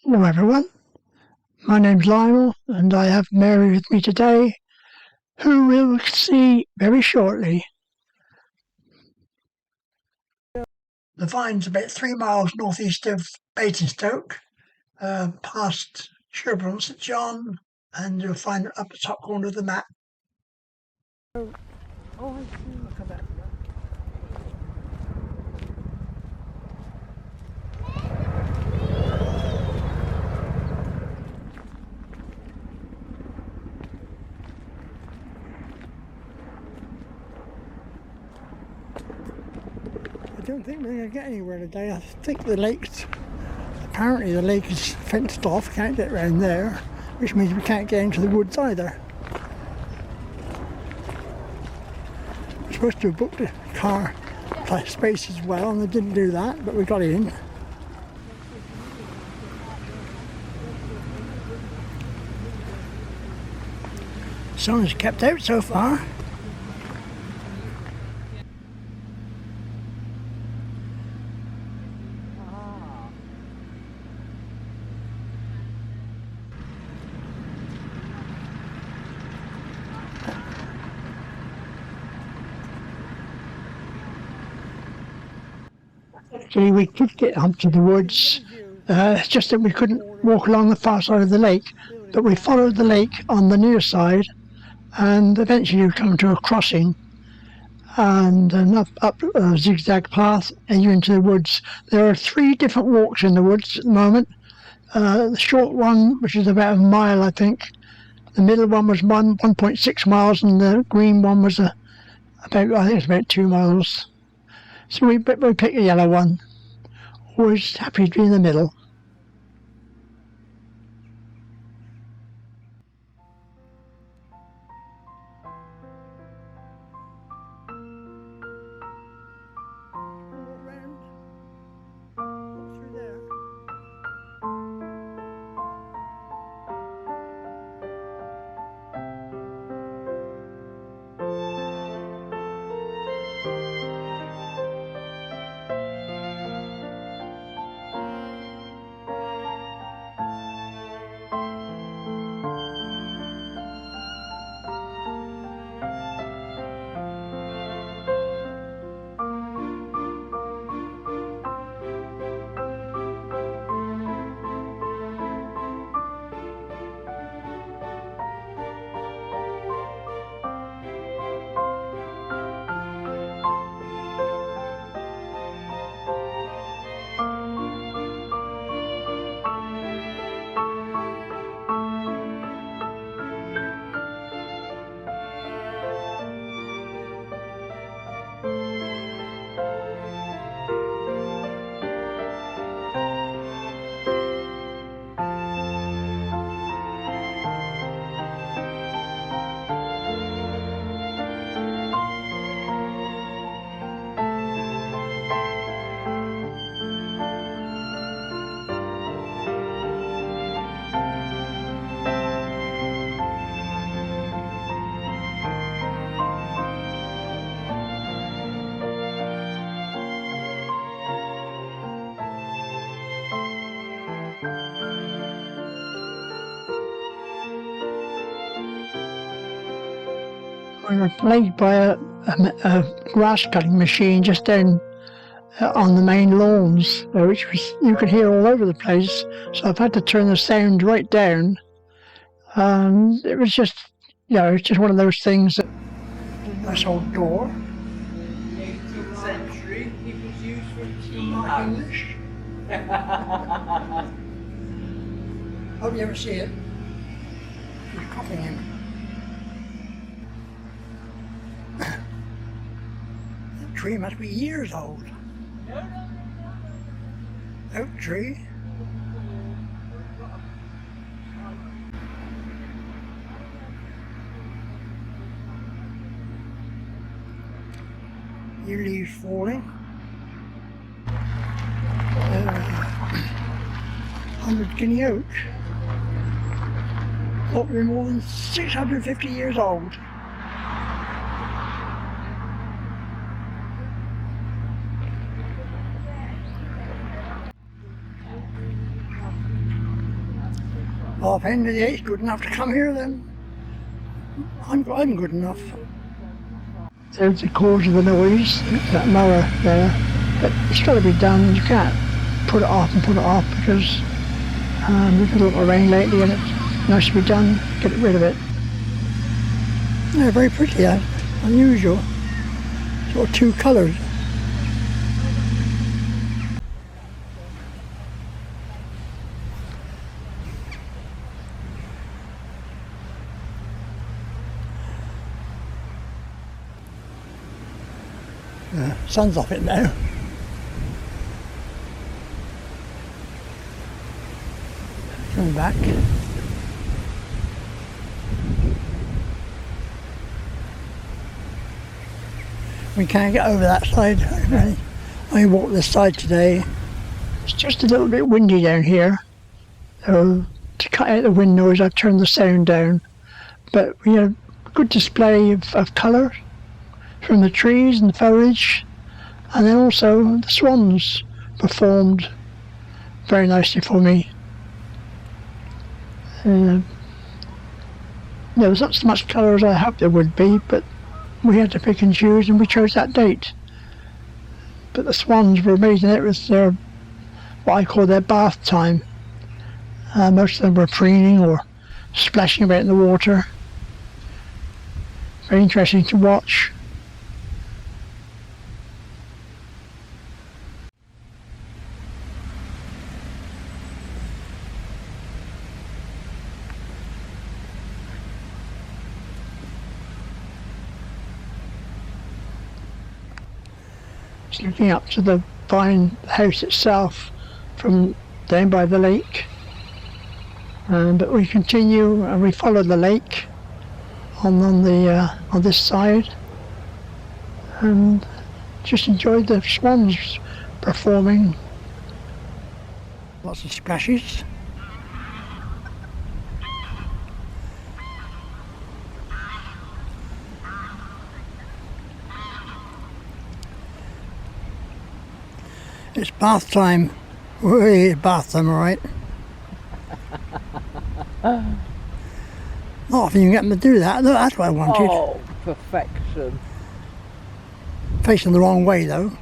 Hello everyone, my name's Lionel and I have Mary with me today, who we'll see very shortly. The Vyne's about 3 miles northeast of Basingstoke, past Sherborne St John, and you'll find it up the top corner of the map. I see. Look at that. I don't think we're going to get anywhere today. I think apparently the lake is fenced off, can't get round there, which means we can't get into the woods either. We're supposed to have booked a car space as well, and they didn't do that, but we got in. Sun has kept out so far. Actually, we could get up to the woods, it's just that we couldn't walk along the far side of the lake, but we followed the lake on the near side, and eventually you come to a crossing and up a zigzag path and you're into the woods. There are 3 different walks in the woods at the moment. The short one, which is about a mile I think, the middle one was 1.6 miles, and the green one was about 2 miles. So we picked the yellow one. Always happy to be in the middle. We were plagued by a grass cutting machine just down on the main lawns, which you could hear all over the place. So I've had to turn the sound right down. It was just, it's just one of those things. Nice old door. In the 18th century, it was used for a tea house. Hope you ever see it. He's coughing him. That tree must be years old. Oak tree. Your leaves falling. 100 guinea oak. Thought we were more than 650 years old. half end of the 8's good enough to come here then. I'm good enough. There's the cause of the noise, that mower there. But it's got to be done. You can't put it off because we've had a lot of rain lately and it's nice to be done. Get rid of it. Yeah, very pretty, unusual. Sort of two colours. Sun's off it now. Coming back. We can't get over that side. I walked this side today. It's just a little bit windy down here. So to cut out the wind noise, I've turned the sound down. But we had a good display of colour from the trees and the foliage. And then also the swans performed very nicely for me. There's not so much colour as I hoped there would be, but we had to pick and choose and we chose that date. But the swans were amazing. It was their, what I call their bath time. Most of them were preening or splashing about in the water. Very interesting to watch. Looking up to the Vyne house itself from down by the lake, but we continue and we follow the lake on this side and just enjoyed the swans performing. Lots of splashes. It's bath time. It's bath time, alright. Not often you can get them to do that. That's what I wanted. Oh, perfection. Facing the wrong way though.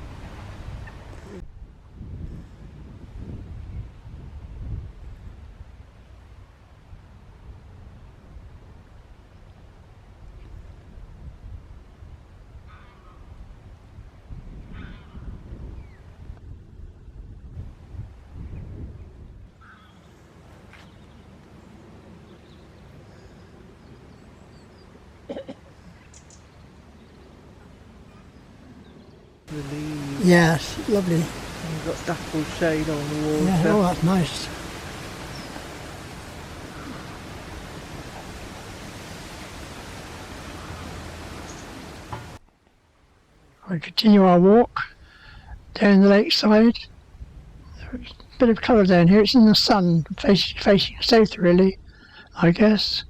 The leaves. Yes, lovely. And you've got dapple shade on the water. Yeah, oh, that's nice. We continue our walk down the lakeside. There's a bit of colour down here. It's in the sun, facing south really, I guess.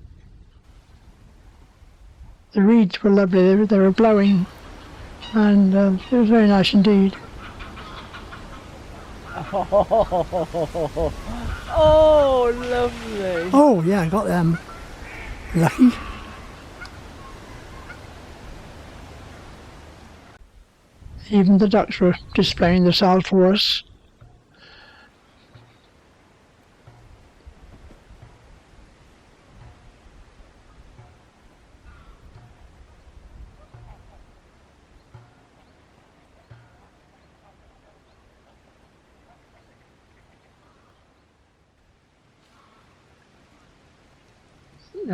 The reeds were lovely. They were blowing, and it was very nice indeed. Oh, lovely. Oh yeah, I got them. Lucky. Even the ducks were displaying themselves for us.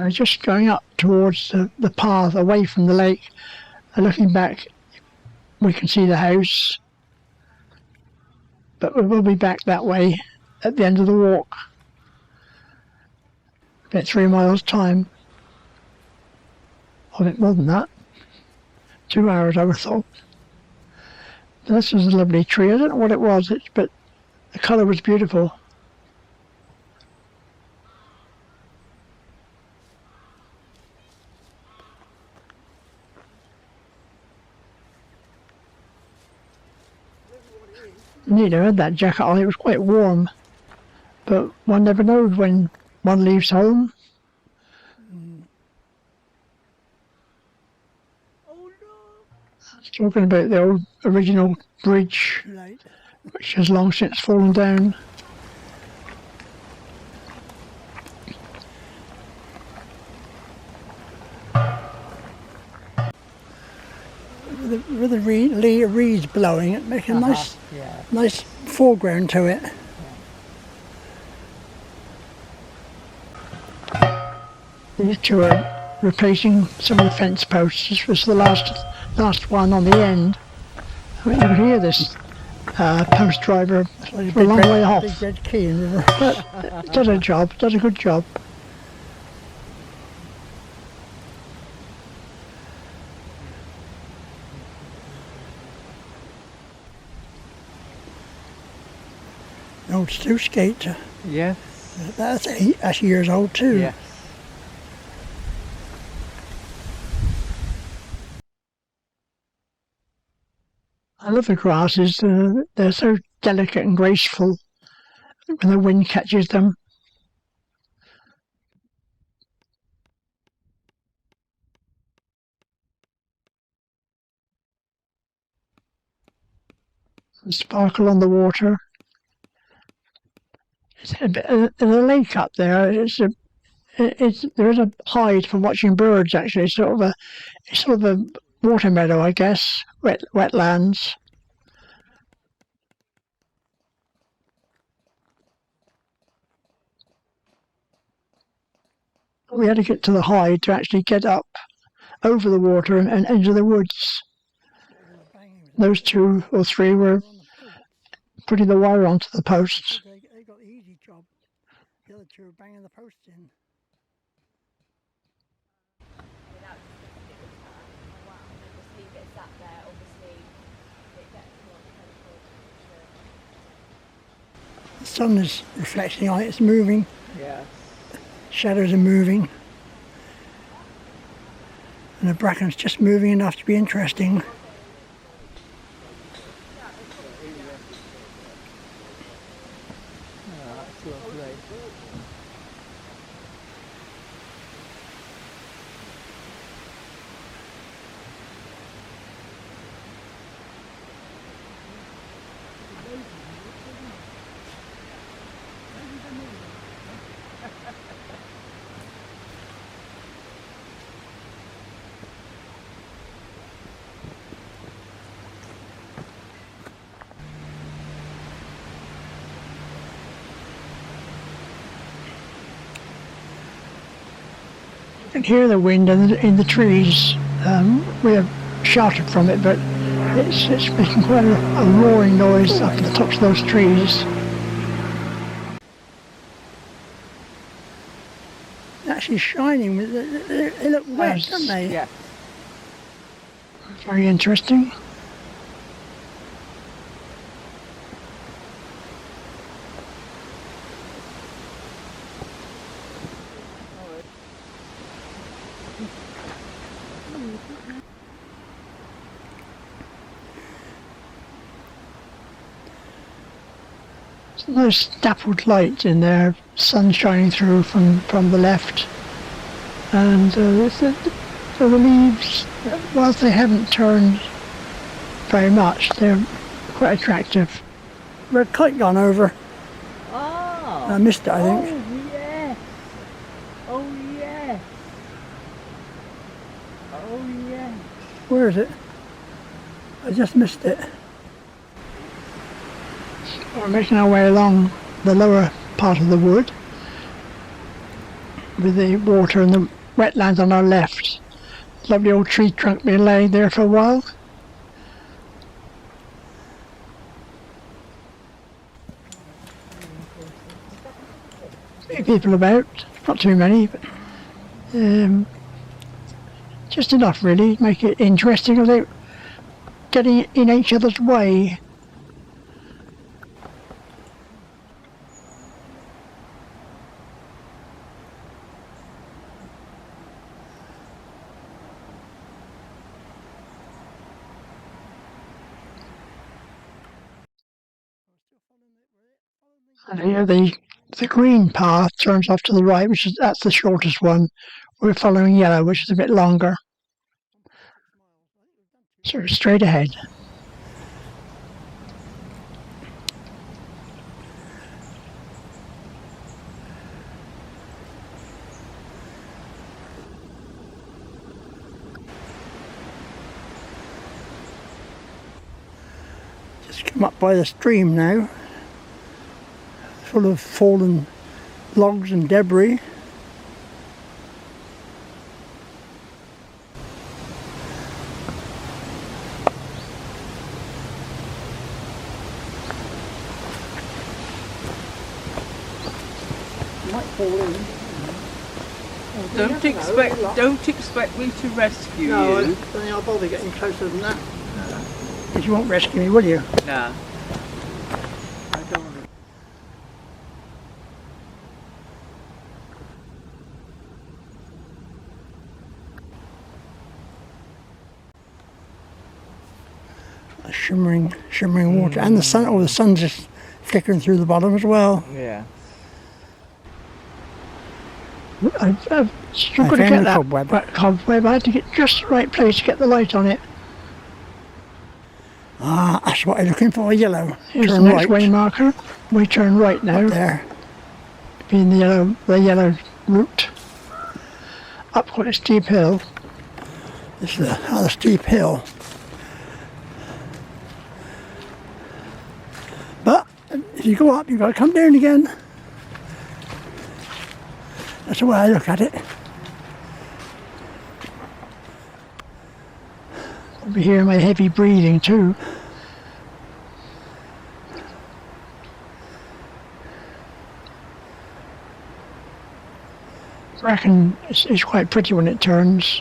Just going up towards the path away from the lake, and looking back, we can see the house, but we will be back that way at the end of the walk. About 3 miles time. A bit more than that. 2 hours I would have thought. This was a lovely tree. I don't know what it was, but the colour was beautiful. I had that jacket on. It was quite warm, but one never knows when one leaves home. Talking about the old original bridge, Too late. which has long since fallen down. With the reeds blowing, it makes a nice, Yeah. nice foreground to it. These two are replacing some of the fence posts. This was the last one on the end. I mean, you can hear this post driver Like for a long way big off. red key in the But it does a job, does a good job. An old sluice gate. Yes. That's years old too. Yes. I love the grasses. They're so delicate and graceful when the wind catches them. And sparkle on the water. There's a lake up there. There is a hide for watching birds. Actually, it's sort of a water meadow, I guess. Wetlands. We had to get to the hide to actually get up over the water and into the woods. Those 2 or 3 were putting the wire onto the posts. They got the easy job. The other two are banging the posts in. The sun is reflecting on it, it's moving, Yes. shadows are moving. And the bracken's just moving enough to be interesting. That's lovely. You can hear the wind in the trees. We're sheltered from it, but it's making quite a roaring noise up at the tops of those trees. Actually shining, they look wet, Yes. don't they? Yes. Very interesting. Those dappled lights in there, sun shining through from the left, and the leaves, whilst they haven't turned very much, they're quite attractive. Red kite gone over. Oh. I missed it, I think. Oh yes. Oh yes. Oh yes. Where is it? I just missed it. We're making our way along the lower part of the wood with the water and the wetlands on our left. Lovely old tree trunk being laid there for a while. Few people about, not too many, but just enough really to make it interesting without getting in each other's way. And here the The green path turns off to the right, that's the shortest one. We're following yellow, which is a bit longer. So straight ahead. Just come up by the stream now, full of fallen logs and debris. Might fall in. Don't expect me to rescue No, I you. don't think I'll bother getting closer than that. Because you won't rescue me, will you? Nah. I don't want to. A shimmering water, and the sun. Oh, the sun's just flickering through the bottom as well. Yeah. I've struggled to found get the that cobweb. cobweb. I had to get just the right place to get the light on it. Ah, that's what I'm looking for, yellow. Here's Turn the next right. way marker. We turn right now, There. being the yellow route. Up quite a steep hill. This is another steep hill. But if you go up, you've got to come down again. That's the way I look at it. You'll be hearing my heavy breathing too. I reckon it's quite pretty when it turns,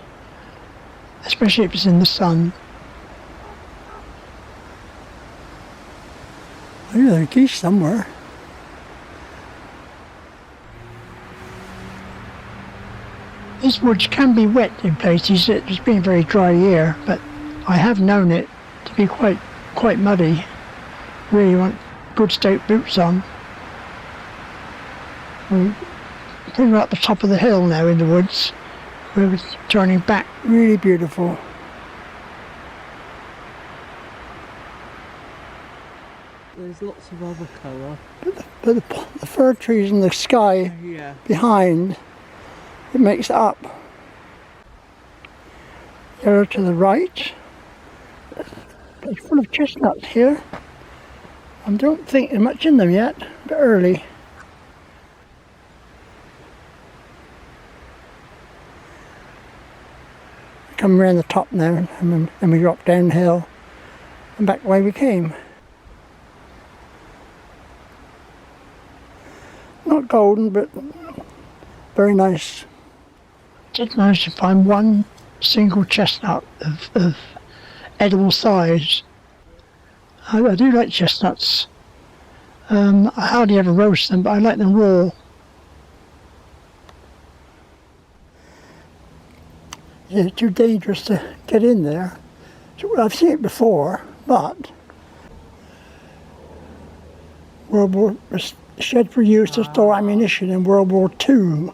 especially if it's in the sun. I know there are geese somewhere. These woods can be wet in places. It's been a very dry year, but I have known it to be quite muddy. Really want good stout boots on. We're pretty much at the top of the hill now in the woods. We're turning back. Really beautiful. There's lots of other colour. But the fir trees and the sky Yeah. behind, it makes it up. Yellow to the right. It's full of chestnuts here. I don't think there's much in them yet, but early. Come around the top now, and then we drop downhill and back the way we came. Not golden, but very nice. It's nice to find one single chestnut of edible size. I do like chestnuts. I hardly ever roast them, but I like them raw. It's too dangerous to get in there. So I've seen it before, but World War was shed for use to store ammunition in World War II.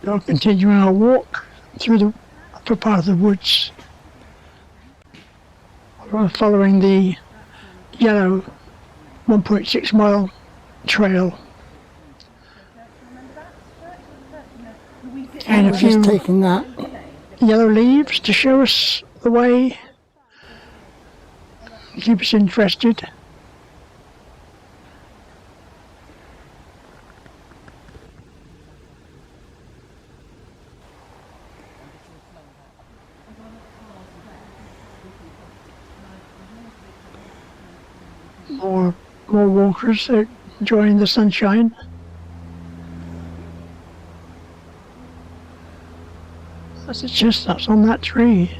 We'll continue our walk through the upper part of the woods. We're following the yellow 1.6 mile trail. And a We're just few taking that. yellow leaves to show us the way, keep us interested. More walkers enjoying the sunshine. That's the chestnuts on that tree.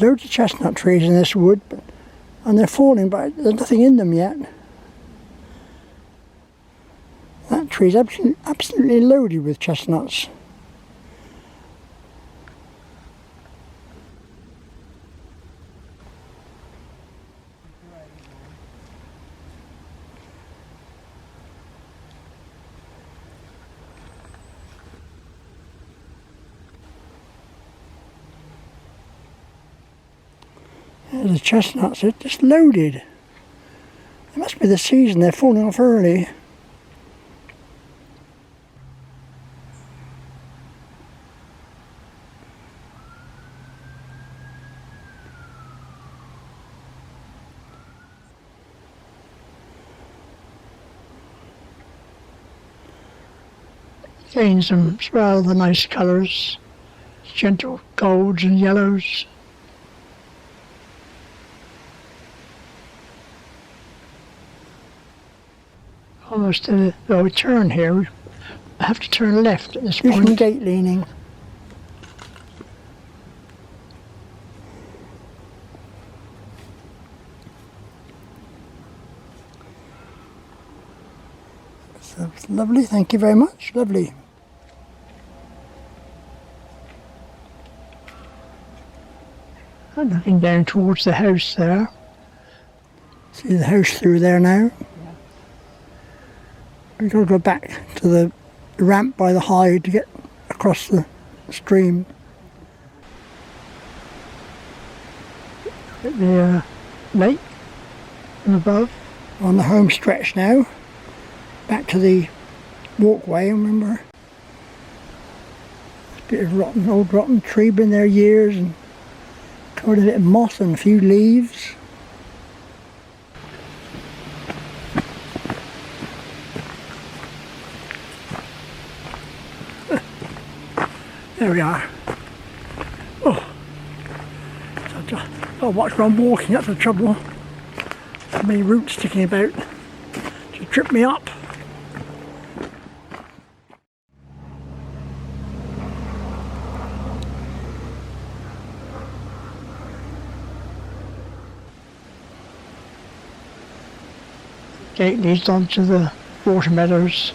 loads of chestnut trees in this wood, and they're falling, but there's nothing in them yet. That tree's absolutely loaded with chestnuts. There's the chestnuts, they're just loaded. It must be the season, they're falling off early. Again, some rather nice colours, gentle golds and yellows. Almost we turn here. We have to turn left at this There's point. some gate leaning. So it's lovely, thank you very much, lovely. I'm looking down towards the house there. See the house through there now. We've got to go back to the ramp by the hide to get across the stream. At the lake from above. On the home stretch now. Back to the walkway, remember. A bit of old rotten tree, been there years and covered in a bit of moss and a few leaves. There we are. Oh, I'll watch where I'm walking, that's the trouble. So many roots sticking about to trip me up. Gate leads on to the water meadows.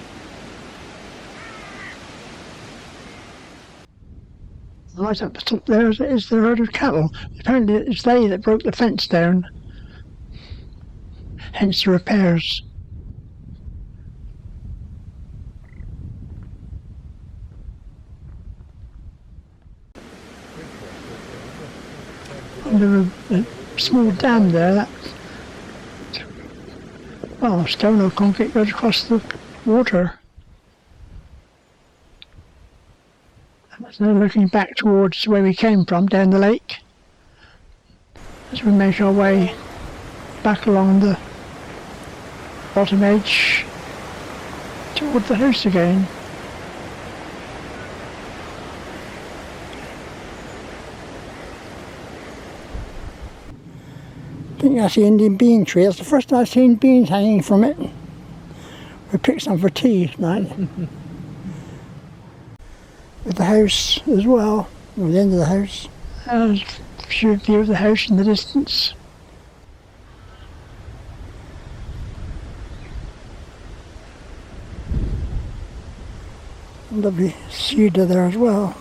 Right up the top there is the herd of cattle. Apparently it's they that broke the fence down. Hence the repairs. Under a small dam there, that stone or concrete goes across the water. So looking back towards where we came from, down the lake, as we make our way back along the bottom edge towards the house again. I think that's the Indian bean tree. That's the first time I've seen beans hanging from it. We picked some for tea tonight. With the house as well, or the end of the house. There's a view of the house in the distance. Lovely cedar there as well.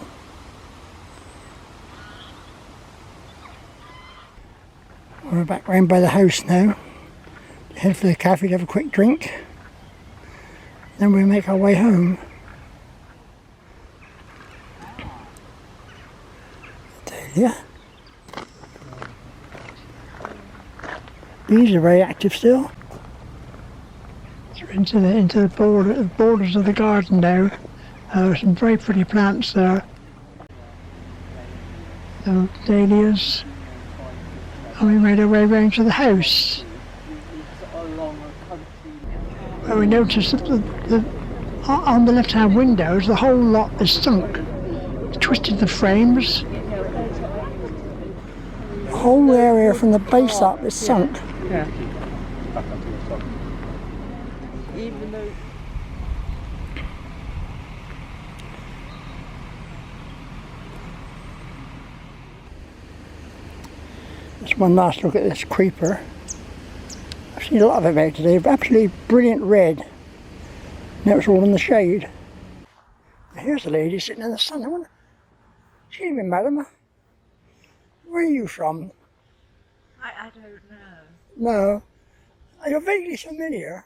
We're back round by the house now. Head for the cafe to have a quick drink. Then we make our way home. Yeah. Bees are very active still. We're into the borders of the garden now. Some very pretty plants there. The dahlias. And we made our way round to the house. Where we noticed that on the left-hand windows the whole lot is sunk. Twisted the frames. The whole area from the base up is sunk. Yeah. Even though Just one last look at this creeper. I've seen a lot of them out today, absolutely brilliant red. Now it's all in the shade. Here's a lady sitting in the sun. I wonder, excuse me, madam, where are you from? I don't know. No. You're vaguely familiar.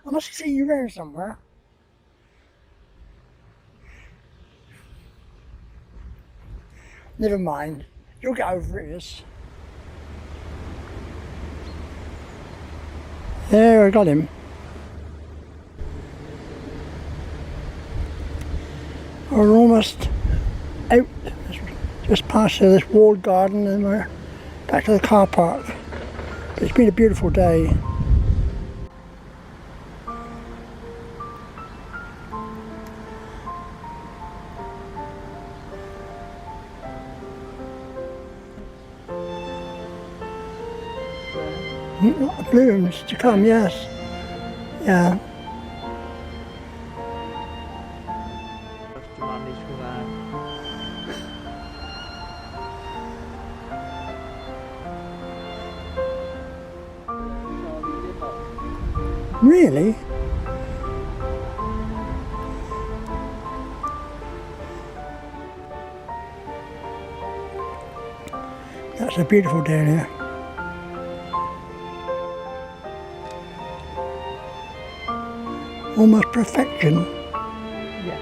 I must have seen you around somewhere. Never mind. You'll get over it. There, I got him. We're almost out, just past this walled garden, and we're back to the car park. But it's been a beautiful day. Blooms to come, yes. Yeah. Really? That's a beautiful day here. Almost perfection. Yes.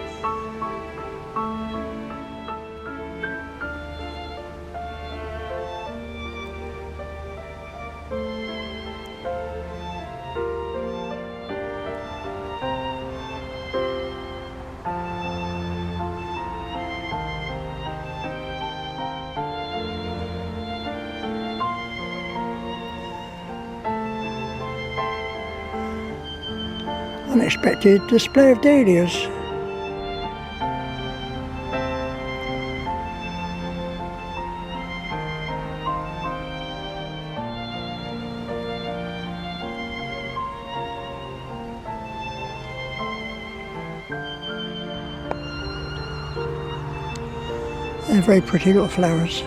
Unexpected display of dahlias. They're very pretty little flowers.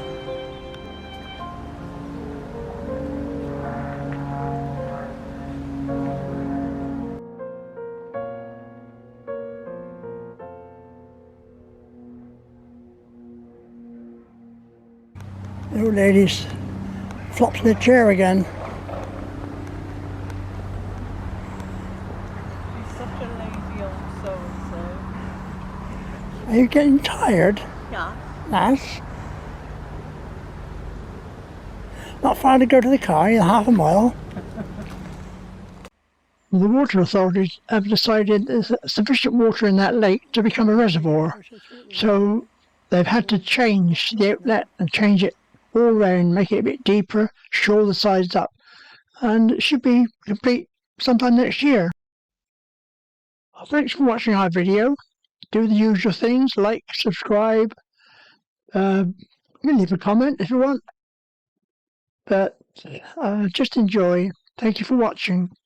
The old lady's flops in the chair again. She's such a lazy old so-and-so. Are you getting tired? Yeah. Lass? Not far to go to the car, you're half a mile. The water authorities have decided there's sufficient water in that lake to become a reservoir. So they've had to change the outlet and change it all round, make it a bit deeper, shore the sides up. And it should be complete sometime next year. Thanks for watching our video. Do the usual things, like, subscribe, you can leave a comment if you want. But just enjoy. Thank you for watching.